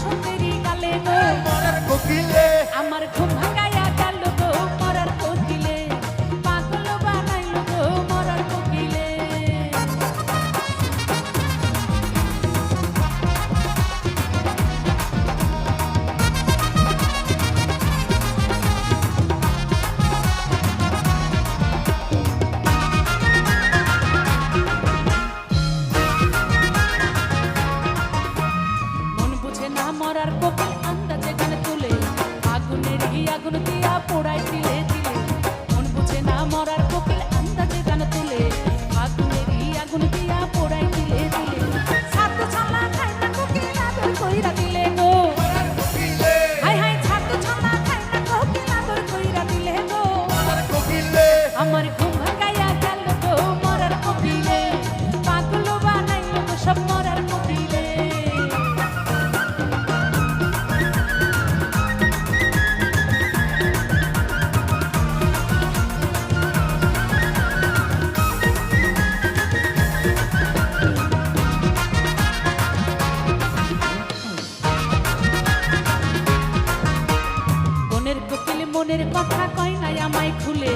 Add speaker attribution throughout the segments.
Speaker 1: বসন্তেরই কালে গো
Speaker 2: মরার কোকিলে
Speaker 1: আমার ঘুম ভাঙাইয়া গেল গো মরার কোকিলে পাগল বানাইল গো মরার কোকিলে মন বুঝে না মরার কোকিল আন্দাজে গান তুলে আগুনের আগুন দিয়া পোড়াই দিলে দিলে মন বুঝে না মরার কোকিল আন্দাজে গান তুলে আগুনের আগুন দিয়া পোড়াই দিলে দিলে ছাতু ছালা খায় না কোকিল আদর কইরা দিলে গো
Speaker 2: মরার কোকিলে
Speaker 1: হাই হাই ছাতু ছালা খায় না কোকিল আদর কইরা দিলে গো
Speaker 2: মরার কোকিলে
Speaker 1: আমার ঘুম ভাঙাইয়া গেল গো মরার কোকিলে পাগল বানাইল গো সব মরার কোকিলে মনের কোকিল মনের কথা কয় নাই আমায় খুলে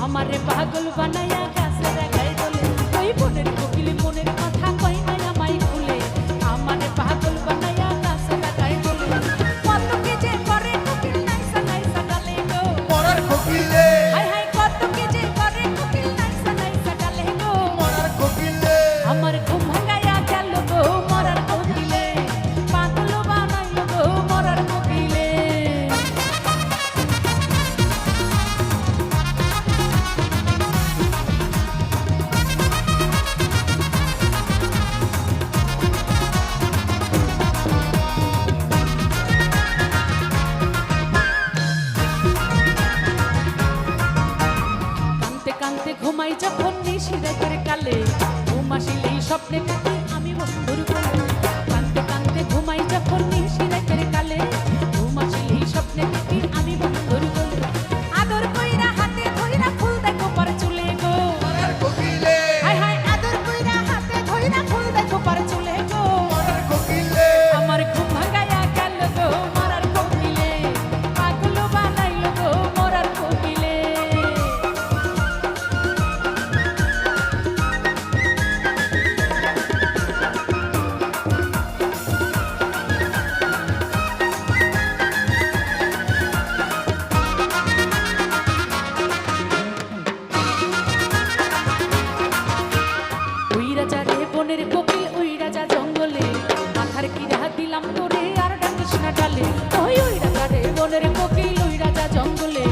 Speaker 1: আমারে পাগল বানাইয়া গাছে রাখাই দোলে ওই মনের কোকিল মনের কথা কয় নাই আমায় খুলে আমারে পাগল বানাইয়া গাছে রাখাই দোলে কত কি যে করে কোকিল নাইসা নাইসা ডালে গো
Speaker 2: মরার কোকিলে
Speaker 1: হাই হাই কত কি যে করে কোকিল নাইসা নাইসা ডালে গো
Speaker 2: মরার কোকিলে
Speaker 1: আমার ঘুম ভাঙাইয়া গেল গো মরার কোকিলে পাগল বানাইল গো মরার কোকিলে কানতে কানতে ঘুমাই যখন নিশিরাতের কালে ঘুম আসিলেই স্বপ্নে থাকি আমি বন্ধুর কোলে কানতে কানতে ঘুমাই যখন নিশিরাতের কালে ঘুম আসিলেই স্বপ্নে থাকি আমি বন্ধুর কোলে আদর কইরা হাতে ধইরা ফুল দেখো পর চুলে গো
Speaker 2: মরার কোকিলে
Speaker 1: হাই হাই আদর কইরা হাতে ধইরা ফুল দেখো পর চুলে গো
Speaker 2: মরার কোকিলে
Speaker 1: আমার ঘুম ভাঙাইয়া গেল গো মরার কোকিলে পাগল বানাইল গো মরার কোকিলে ওই রাজা রে বনের কোকিল ওই রাজা জঙ্গলে মাথার কিরা দিলাম তোরে আর ডাকিস না ডালে ওই রাজা রে বনের কোকিল ওই রাজা জঙ্গলে